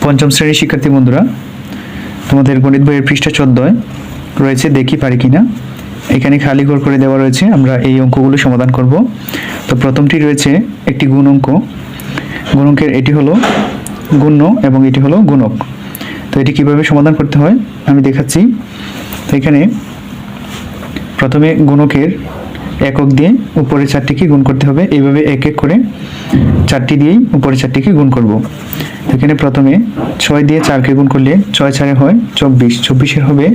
পঞ্চম শ্রেণীর শিক্ষার্থী বন্ধুরা, তোমাদের গণিত বইয়ের পৃষ্ঠা 14 রয়েছে দেখি পারি কিনা। এখানে খালি ঘর করে দেওয়া রয়েছে, আমরা এই অঙ্কগুলো সমাধান করব। তো প্রথমটি রয়েছে একটি গুণ অঙ্ক। গুণকের এটি হলো গুণ্য এবং এটি হলো গুণক। তো এটি কিভাবে সমাধান করতে হয় আমি দেখাচ্ছি। তো এখানে প্রথমে গুণকের একক দিয়ে উপরে চারটিকে গুণ করতে হবে। এইভাবে এক এক করে চারটি দিয়েই উপরে চারটিকে গুণ করব। এখানে প্রথমে 6 দিয়ে 4কে গুণ করলে 6 4 হয় 24, 24-এর হবে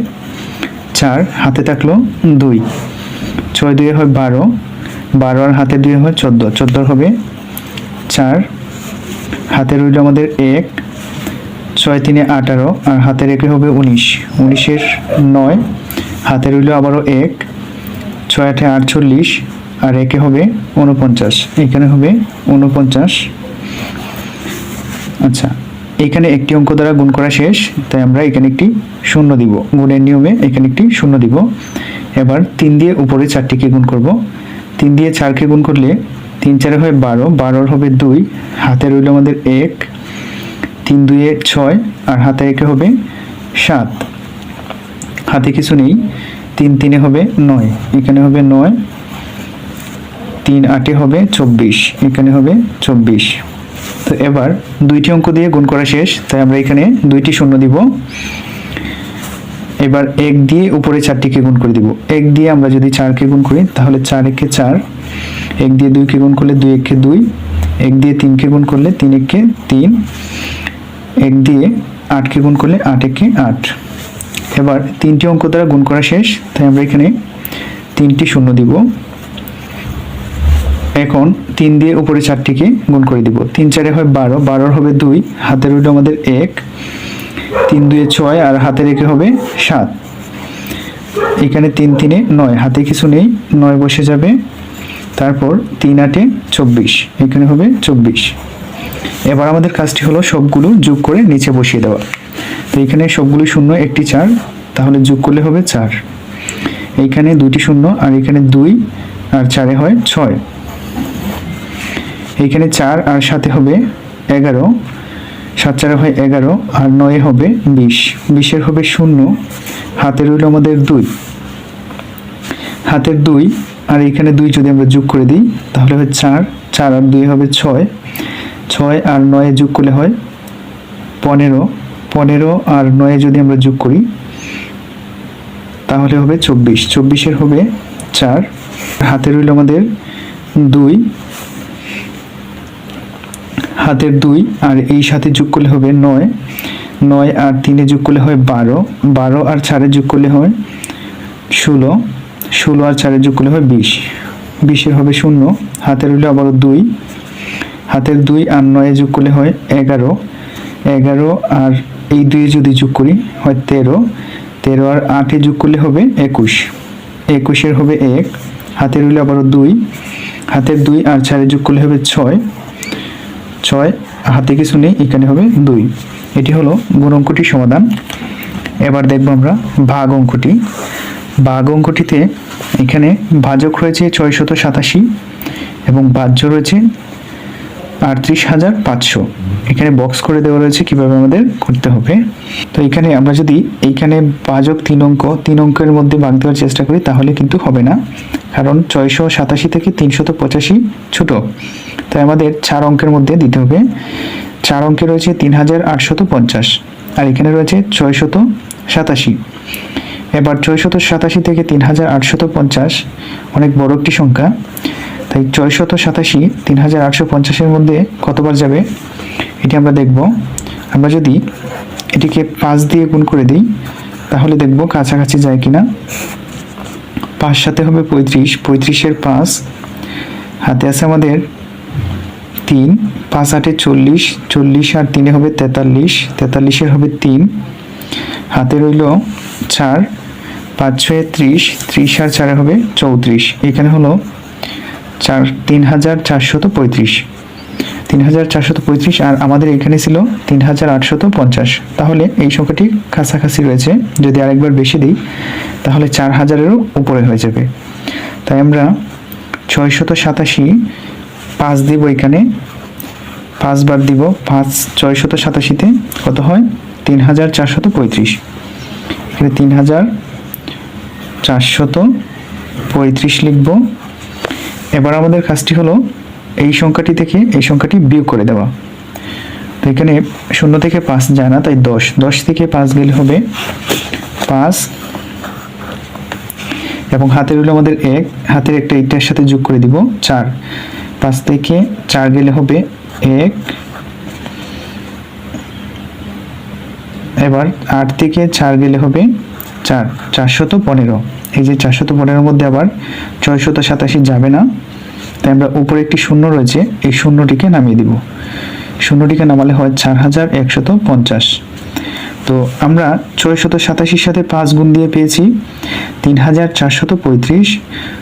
4, হাতে থাকলো 2, 6 2 হয় 12, 12 আর হাতে 2 হয় 14, 14 হবে 4, হাতে রইল আমাদের 1, 6 3 18 আর হাতের 1 হবে 19, 19-এর 9, হাতে রইল আবারও 1, 6 8 48 আর 1 হবে 49, এখানে হবে 49। আচ্ছা, এখানে একটি অঙ্ক দ্বারা গুণ করা শেষ, তাই আমরা এখানে একটি শূন্য দিব। গুণের নিয়মে এখানে একটি শূন্য দিব। এবার 3 দিয়ে উপরে চারটিকে গুণ করব। 3 দিয়ে 4কে গুণ করলে 3 4 হয় 12, 12 হবে 2, হাতে রইল আমাদের 1, 3 2 6 আর হাতে 1 হবে 7, হাতে কিছু নেই, 3 3 হবে 9, এখানে হবে 9, 3 8 হবে 24, এখানে হবে 24। তো এবার দুইটি অঙ্ক দিয়ে গুণ করা শেষ, তাই আমরা এখানে দুইটি শূন্য দিব। এবার 1 দিয়ে উপরে চারটিকে গুণ করে দিব। 1 দিয়ে আমরা যদি 4কে গুণ করি তাহলে 4 1 4, 1 দিয়ে 2কে গুণ করলে 2 1 2, 1 দিয়ে 3কে গুণ করলে 3 1 3, 1 দিয়ে 8কে গুণ করলে 8 1 8। এবার তিনটি অঙ্ক দ্বারা গুণ করা শেষ, তাই আমরা এখানে তিনটি শূন্য দিব। এখন 3 দিয়ে উপরে চারটিকে গুণ করে দিব। 3 4 হয় 12, 12 হবে 2, হাতে রইল আমাদের 1, 3 2 6 আর হাতে রেখে হবে 7, এখানে 3 3 9, হাতে কিছু নেই, 9 বসে যাবে। তারপর 3 8 24, এখানে হবে 24। এবার আমাদের কাজটি হলো সবগুলো যোগ করে নিচে বসিয়ে দেওয়া। তো এখানে সবগুলো শূন্য, একটি 4, তাহলে যোগ করলে হবে 4। এইখানে দুইটি শূন্য আর এখানে 2 আর 4 হয় 6, এইখানে 4 আর 7 হবে 11, 7 4 হয় 11 আর 9 হবে 20, 20-এর হবে 0, হাতে রইল আমাদের 2, হাতের 2 আর এখানে 2 যদি আমরা যোগ করে দিই তাহলে হয় 4, 4 আর 2 হবে 6, 6 আর 9 যোগ করলে হয় 15, 15 আর 9 যদি আমরা যোগ করি তাহলে হবে 24, 24-এর হবে 4, হাতে রইল আমাদের 2, হাতের 2 আর এই সাথে যোগ করলে হবে 9, 9 আর 3 যোগ করলে হয় 12, 12 আর 4 যোগ করলে হয় 16, 16 আর 4 যোগ করলে হয় 20, 20-এর হবে 0, হাতের রইল আবারও 2, হাতের 2 আর 9 যোগ করলে হয় 11, 11 আর এই 2 যদি যোগ করি হয় 13, 13 আর 8 যোগ করলে হবে 21, 21-এর হবে 1, হাতের রইল আবারও 2, হাতের 2 আর 4 যোগ করলে হবে 6, 6 হাতে কিছু নেই, এখানে হবে 2। এটি হলো গুণ অঙ্কটির সমাধান। এবার দেখব আমরা ভাগ অঙ্কটি। ভাগ অঙ্কটিতে এখানে ভাজক রয়েছে 687 এবং বাহ্য রয়েছে 38,500। এখানে বক্স করে দেওয়া রয়েছে কিভাবে আমাদের করতে হবে। তো এখানে আমরা যদি এইখানে ভাজক 3 অঙ্কের মধ্যে ভাগ দেওয়ার চেষ্টা করি তাহলে কিন্তু হবে না, কারণ 687 থেকে 385 ছোট, তাই আমাদের 4 অঙ্কের মধ্যে দিতে হবে। 4 অঙ্কে রয়েছে 3850 আর এখানে রয়েছে 687। এবার 687 থেকে 3850 অনেক বড় একটি সংখ্যা, তাই 687 3850-এর মধ্যে কতবার যাবে এটি আমরা দেখব। আমরা যদি এটিকে 5 দিয়ে গুণ করে দিই তাহলে দেখব কাছাকাছি যায় কিনা। 5 সাথে হবে 35, 35-এর 5, হাতে আছে আমাদের 3, 5 8 40, 40 আর 3 হবে 43, 43-এর হবে 3, হাতে রইল 4, 5 6 30, 30 আর 4 হবে 34, এখানে হলো 3435, 3435 আর আমাদের এখানে ছিল 3850, তাহলে এই সংখ্যাটি কাছাকাছি রয়েছে। যদি আরেকবার বেশি দিই তাহলে 4000-এরও উপরে হয়ে যাবে, তাই আমরা 687 5 দিব এখানে, 5 বার দিব, 5 687 কত হয় 3435। এখানে 3435 লিখব। এবার আমাদের কাজটি হলো এই সংখ্যাটি থেকে এই সংখ্যাটি বিয়োগ করে দেওয়া। তো এখানে 0 থেকে 5 যায় না, তাই 10 থেকে 5 গেলে হবে 5, এবং হাতে রইল আমাদের 1, হাতের একটা এইটার সাথে যোগ করে দিব 4, 5 থেকে 4 গেলে হবে 1, এবার 8 থেকে 4 গেলে হবে 4, 415। এই যে 415 মধ্যে আবার 687 যাবে না, তাই আমরা উপরে একটি শূন্য রয়েছে, এই শূন্যটিকে নামিয়ে দিব। শূন্যটিকে নামালে হয় 4150। তো আমরা 687 সাথে 5 গুণ দিয়ে পেয়েছি 3435।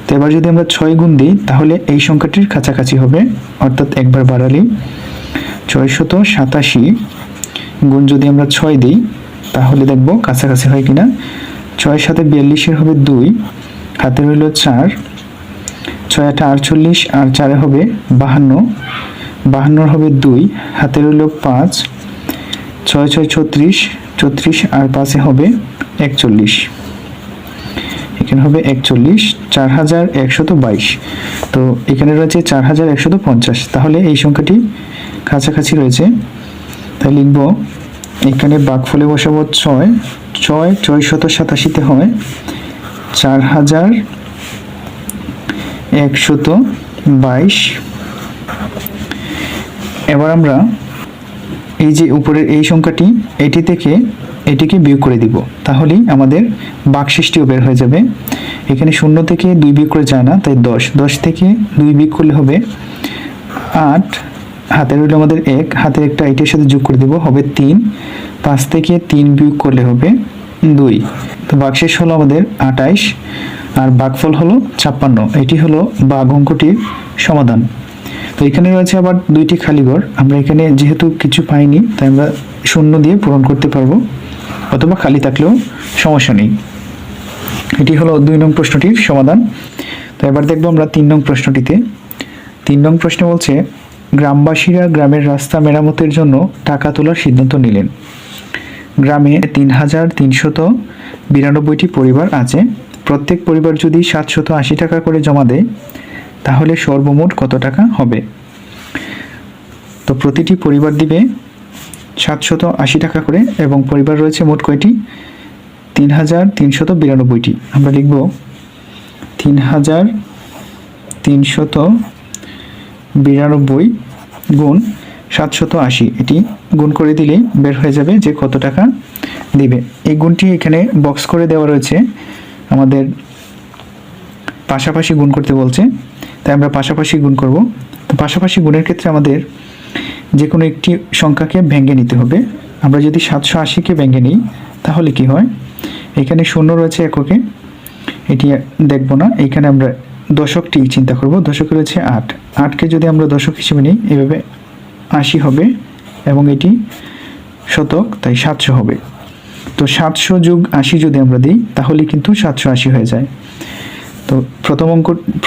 তো এবার যদি আমরা 6 গুণ দিই তাহলে এই সংখ্যাটির কাছাকাছি হবে, অর্থাৎ একবার বাড়ালেই 687 গুণ যদি আমরা 6 দিই তাহলে দেখব কাছাকাছি হয় কিনা। 6 সাথে 42 হবে 2, হাতে রইল 4, 6 8 48 আর 4 হবে 52, 52 হবে 2, হাতে রইল 5, 6 6 36, 34 আর 5 হবে 41, এখানে হবে 41, 4122। তো এখানে রয়েছে 4150, তাহলে এই সংখ্যাটি কাছাকাছি রয়েছে। তাই লিখব, এখানে ভাগফলে বসাবো 6, 687 হয় 4122। এবার আমরা এই যে উপরের এই সংখ্যাটি এটি থেকে এটিকে বিয়োগ করে দিব, তাহলেই আমাদের ভাগশেষটিও বের হয়ে যাবে। এখানে 0 থেকে 2 বিয়োগ করে যায় না, তাই 10 থেকে 2 বিয়োগ করলে হবে 8, হাতে রইল আমাদের 1, হাতের একটা এইটার সাথে যোগ করে দেব, হবে 3, 5 থেকে 3 বিয়োগ করলে হবে 2। তো ভাগশেষ হলো আমাদের 28 আর ভাগফল হলো 56। এটি হলো ভাগ অঙ্কটির সমাধান। তো এখানে রয়েছে আবার 2টি খালি ঘর, আমরা এখানে যেহেতু কিছু পাইনি তাই আমরা শূন্য দিয়ে পূরণ করতে পারবো, অথবা খালি থাকলেও সমস্যা নেই। এটি হলো 2 নং প্রশ্নটির সমাধান। তো এবার দেখবো আমরা 3 নং প্রশ্নটিতে। 3 নং প্রশ্ন বলছে, গ্রামবাসীরা গ্রামের রাস্তা মেরামতের জন্য টাকা তোলার সিদ্ধান্ত নিলেন। গ্রামে 3392টি পরিবার আছে। প্রত্যেক পরিবার যদি 780 টাকা করে জমা দেয় তাহলে সর্বমোট কত টাকা হবে? তো প্রতিটি পরিবার দিবে 780 টাকা করে, এবং পরিবার রয়েছে মোট কয়টি? 3392টি। আমরা লিখব 3392 গুণ 780, এটি গুণ করে দিলেই বের হয়ে যাবে যে কত টাকা দিবে। এই গুণটি এখানে বক্স করে দেওয়া রয়েছে, আমাদের পাশাপাশি গুণ করতে বলছে, তাই আমরা পাশাপাশি গুণ করব। তো পাশাপাশি গুণের ক্ষেত্রে আমাদের যে কোনো একটি সংখ্যাকে ভেঙে নিতে হবে। আমরা যদি 780কে ভেঙে নিই তাহলে কি হয়? এখানে 0 রয়েছে এককে, এটি দেখব না। এখানে আমরা দশকটি চিন্তা করব। দশকে রয়েছে 8, 8কে যদি আমরা দশক হিসেবে নিই এভাবে 80 হবে, এবং এটি শতক, তাই 700 হবে। তো 700 যোগ 80 যদি আমরা দিই তাহলে কিন্তু 780 হয়ে যায়। তো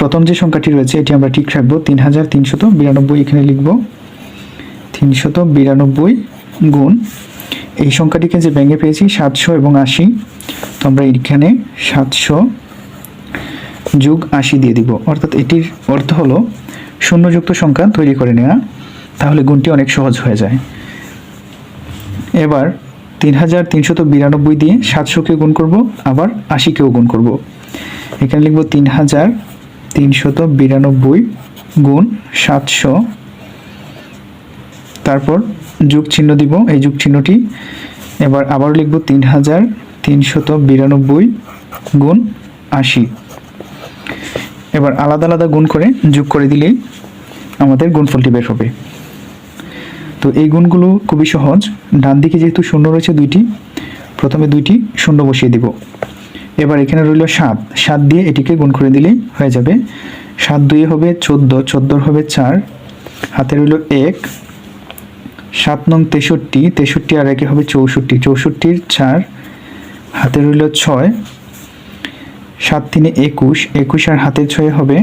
প্রথম যে সংখ্যাটি রয়েছে এটি আমরা ঠিক রাখবো, 3392। এখানে লিখব 392 গুণ এই সংখ্যাটিকে যে ভেঙে পেয়েছি 700 এবং 80, তো আমরা এখানে 700 যোগ 80 দিয়ে দিব। অর্থাৎ এটির অর্থ হলো শূন্যযুক্ত সংখ্যা তৈরি করে নেওয়া, তাহলে গুণটি অনেক সহজ হয়ে যায়। এবার 3392 দিয়ে 700কে গুণ করব, আবার 80কেও গুণ করব। এখানে লিখব 3392 গুণ 700, তারপর যোগ চিহ্ন দিব, এই যোগ চিহ্নটি। এবার আবার লিখব 3392 গুণ 80। এবার আলাদা আলাদা গুণ করে যোগ করে দিলেই আমাদের গুণফলটি বের হবে। তো এই গুণগুলো খুবই সহজ। ডান দিকে যেহেতু শূন্য রয়েছে 2টি, প্রথমে 2টি শূন্য বসিয়ে দিব। এবার এখানে রইল 7 দিয়ে এটিকে গুণ করে দিলেই হয়ে যাবে। 7 2 হবে 14, 14 হবে 4, হাতে রইল 1, 7 নং 63, 63 আর 1 হবে 64, 64 4, হাতে রইল 6, 7 3 21, 21 আর হাতে 6 হবে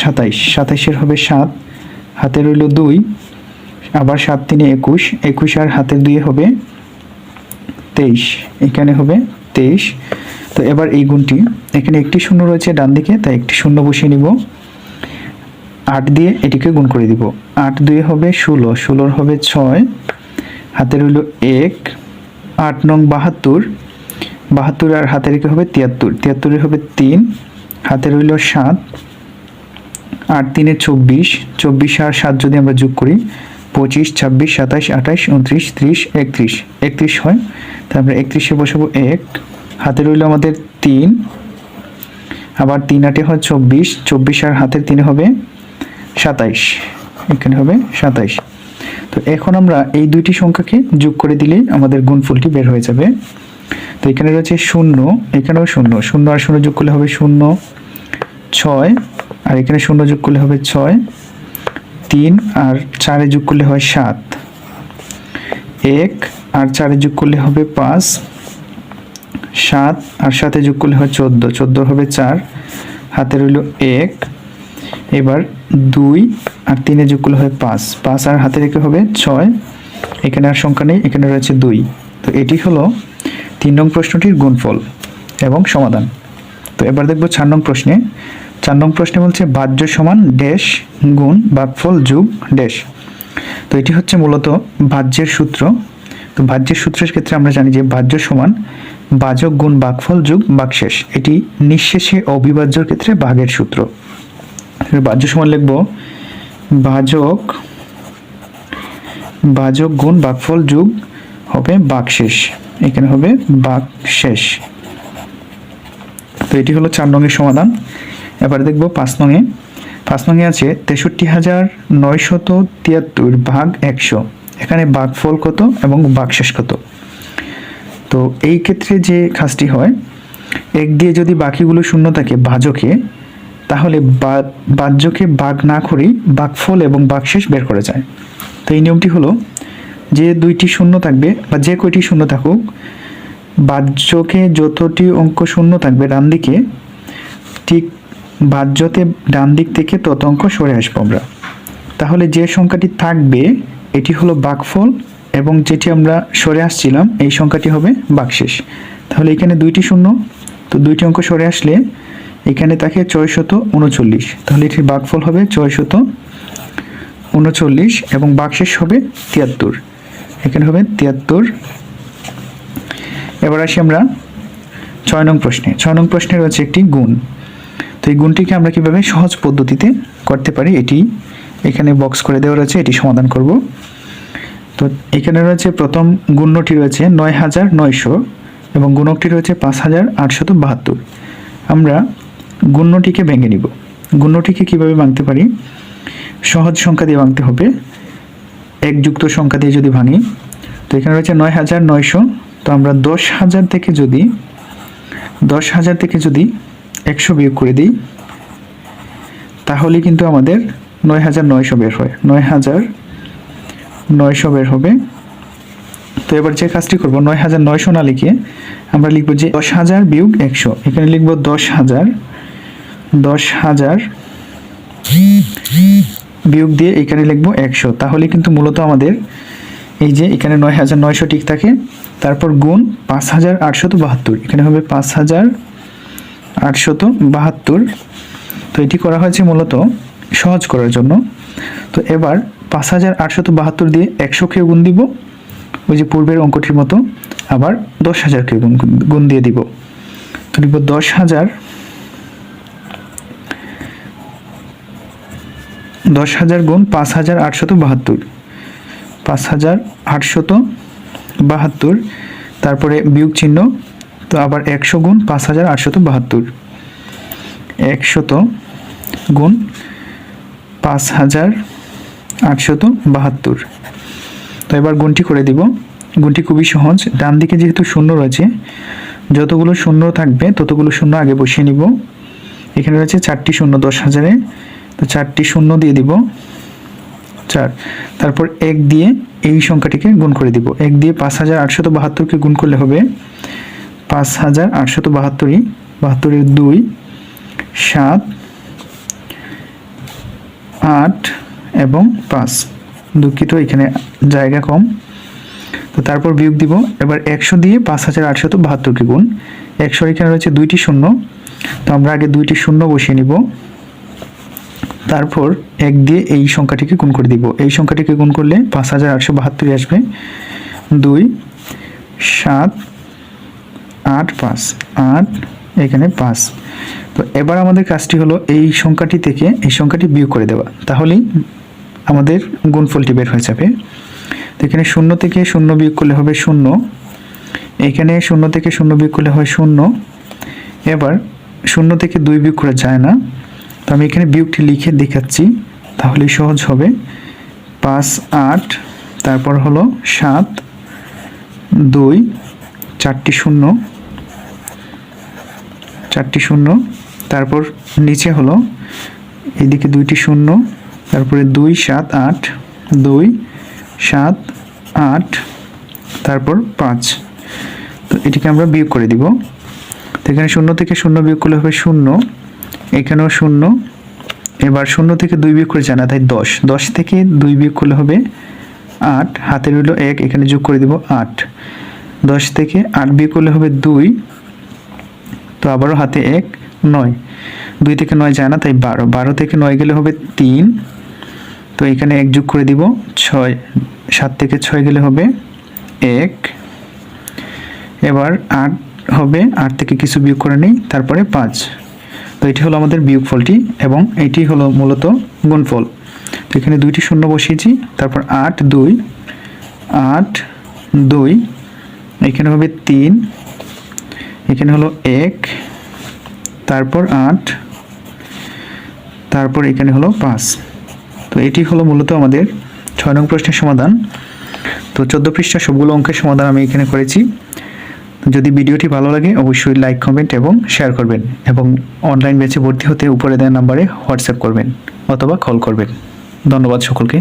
27, 27 হবে 7, হাতে রইল 2, আবার 7 3 21, 21 আর হাতের 2 হবে 23, এখানে হবে 23। তো এবার এই গুণটি, এখানে একটি শূন্য রয়েছে ডান দিকে, তাই একটি শূন্য বসিয়ে নিব। 8 দিয়ে এটিকে গুণ করে দিব। 8 2 হবে 16, 16 হবে 6, হাতের হইল 1, 8 নং 72, 72 আর হাতের একে হবে 73, 73 হবে 3, হাতের হইল 7, 8 3 24, 24 আর 7 যদি আমরা যোগ করি 25 26 27 28 29 30 31, 31 হয়। তারপরে 31-এ বসাবো 1, হাতের হইল আমাদের 3, আবার 3 8 হয় 24, 24 আর হাতের 3 হবে 27, এখানে হবে 27। তো এখন আমরা এই দুইটি সংখ্যাকে যোগ করে দিলেই আমাদের গুণফলটি বের হয়ে যাবে। তো এখানে রয়েছে 0, এখানেও 0, 0 আর 0 যোগ করলে হবে 0, 6 আর এখানে 0 যোগ করলে হবে 6, 3 আর 4 যোগ করলে হয় 7, 1 আর 4 যোগ করলে হবে 5, 7 আর 7 যোগ করলে হয় 14, 14 হবে 4, হাতের হইল 1, এবার 2 আর 3 যোগ করলে হয় 5, 5 আর হাতে রেখে হবে 6, এখানে আর সংখ্যা নেই, এখানে রয়েছে 2। তো এটি হলো 3 নং প্রশ্নটির গুণফল এবং সমাধান। তো এবার দেখব 4 নং প্রশ্নে। 4 নং প্রশ্নে বলছে বাহ্য সমান ড্যাশ গুণ ভাগফল যোগ ড্যাশ। তো এটি হচ্ছে মূলত ভাজ্যের সূত্র। তো ভাজ্যের সূত্রের ক্ষেত্রে আমরা জানি যে বাহ্য সমান ভাজক গুণ ভাগফল যোগ ভাগশেষ। এটি নিঃশেষে অবিভাজ্যর ক্ষেত্রে ভাগের সূত্র। ভাজ্য সমান লিখব ভাজক গুণ ভাগফল যোগ হবে ভাগশেষ, এখানে হবে ভাগশেষ। তো এটি হলো 4 নংয়ের সমাধান। এবারে দেখব 5 নংয়ে। 5 নংয়ে আছে 63,973 ভাগ 100, এখানে ভাগফল কত এবং ভাগশেষ কত। তো এই ক্ষেত্রে যে কাজটি হয়, 1 দিয়ে যদি বাকিগুলো শূন্য থাকে ভাজকে, তাহলে ভাজ্যকে ভাগ না করেই ভাগফল এবং ভাগশেষ বের করা যায়। তো এই নিয়মটি হলো যে 2টি শূন্য থাকবে বা যে কয়টি শূন্য থাকুক, ভাজ্যকে যতটি অঙ্ক শূন্য থাকবে ডান দিকে, ঠিক ভাজ্যতে ডান দিক থেকে তত অঙ্ক সরে আসবো আমরা। তাহলে যে সংখ্যাটি থাকবে এটি হলো ভাগফল এবং যেটি আমরা সরে আসছিলাম এই সংখ্যাটি হবে ভাগশেষ। তাহলে এখানে 2টি শূন্য, তো 2টি অঙ্ক সরে আসলে এখানে থাকে 639, তাহলে এটির ভাগফল হবে 639 এবং ভাগশেষ হবে 73, এখানে হবে 73। এবার আসি আমরা 6 নং প্রশ্নে। 6 নং প্রশ্নে রয়েছে একটি গুণ। তো এই গুণটিকে আমরা কিভাবে সহজ পদ্ধতিতে করতে পারি এটি এখানে বক্স করে দেওয়া রয়েছে, এটি সমাধান করব। তো এখানে রয়েছে প্রথম গুণ্যটি রয়েছে 9,900 এবং গুণকটি রয়েছে 5,872। আমরা গুণ্যটিকে ভেঙে নিব। গুণ্যটিকে কিভাবে ভাঙতে পারি? সহজ সংখ্যা দিয়ে ভাঙতে হবে। একযুক্ত সংখ্যা দিয়ে যদি ভাঙি, তো এখানে রয়েছে 9,900, তো আমরা 10,000 থেকে যদি 100 বিয়োগ করে দিই তাহলে কিন্তু আমাদের 9,900 বের হয়, 9,900 বের হবে। তো এবার যে কাজটি করব, 9,900 না লিখে আমরা লিখব যে 10,000 বিয়োগ 100, এখানে লিখব 10,000 বিয়োগ দিয়ে এখানে লিখব 100। তাহলে কিন্তু মূলত আমাদের এই যে এখানে 9,900 ঠিক থাকে, তারপর গুণ 5,872, এখানে হবে 5,872। তো এটি করা হয়েছে মূলত সহজ করার জন্য। তো এবার 5,872 দিয়ে 100কে গুণ দিব, ওই যে পূর্বের অঙ্কটির মতো, আবার 10,000কে গুণ দিয়ে দিব। তো লিখব 10,000 গুণ 5,872, 5,872, তারপরে বিয়োগ চিহ্ন, তো আবার 100 গুণ 5,872, 100 গুণ 5,872। তো এবার গুণটি করে দিব। গুণটি খুবই সহজ। ডান দিকে যেহেতু শূন্য রয়েছে, যতগুলো শূন্য থাকবে ততগুলো শূন্য আগে বসিয়ে নিব। এখানে রয়েছে 4টি শূন্য 10,000-এ, তো 4টি শূন্য দিয়ে দিব 4, তারপর 1 দিয়ে এই সংখ্যাটিকে গুণ করে দিব। 1 দিয়ে 5,872কে গুণ করলে হবে 5,872, 72-এর 2, 7, 8 এবং 5, দুঃখিত, এখানে জায়গা কম। তো তারপর বিয়োগ দিব। এবার 100 দিয়ে 5872কে গুণ। 100 এখানে রয়েছে 2টি শূন্য, তো আমরা আগে 2টি শূন্য বসিয়ে নিব। তারপর 1 দিয়ে এই সংখ্যাটিকে গুণ করে দিব। এই সংখ্যাটিকে গুণ করলে 5872 আসবে। 2 7 8 5 8 এখানে 5। তো এবার আমাদের কাজটি হলো এই সংখ্যাটি থেকে এই সংখ্যাটি বিয়োগ করে দেওয়া, তাহলেই আমাদের গুণফলটি বের হয়ে যাবে। তো এখানে 0 থেকে 0 বিয়োগ করলে হবে 0, এখানে 0 থেকে 0 বিয়োগ করলে হয় 0। এবার 0 থেকে 2 বিয়োগ করা যায় না, তো আমি এখানে বিয়োগটি লিখে দেখাচ্ছি, তাহলে সহজ হবে। 5 8, তারপর হলো 7 2 4টি শূন্য, তারপর নিচে হলো এইদিকে 2টি শূন্য, তারপরে 2 7 8 2 7 8, তারপর 5। তো এটিকে আমরা বিয়োগ করে দিব। তো এখানে 0 থেকে 0 বিয়োগ করলে হবে 0, এখানেও 0। এবার 0 থেকে 2 বিয়োগ করে জানা, তাই 10। 10 থেকে 2 বিয়োগ করলে হবে 8, হাতে রইল 1, এখানে যোগ করে দিব 8। 10 থেকে 8 বিয়োগ করলে হবে 2, তো আবারও হাতে 1, 9। 2 থেকে 9 যায় না, তাই 12। 12 থেকে 9 গেলে হবে 3, তো এখানে 1 যোগ করে দিব 6। 7 থেকে 6 গেলে হবে 1। এবার 8 হবে, 8 থেকে কিছু বিয়োগ করে নিই, তারপরে 5। তো এটি হলো আমাদের বিয়োগফলটি এবং এটি হলো মূলত গুণফল। তো এখানে 2টি শূন্য বসিয়েছি, তারপর 8 2 8 2, এখানে হবে 3, এখানে হলো 1, তারপর 8, তারপর এখানে হলো 5। তো এটি হলো মূলত আমাদের 6 নং প্রশ্নের সমাধান। তো 14 পৃষ্ঠা সবগুলো অঙ্কের সমাধান আমি এখানে করেছি। যদি ভিডিওটি ভালো লাগে অবশ্যই লাইক, কমেন্ট এবং শেয়ার করবেন, এবং অনলাইন ব্যাচে ভর্তি হতে উপরে দেওয়া নাম্বারে হোয়াটসঅ্যাপ করবেন অথবা কল করবেন। ধন্যবাদ সকলকে।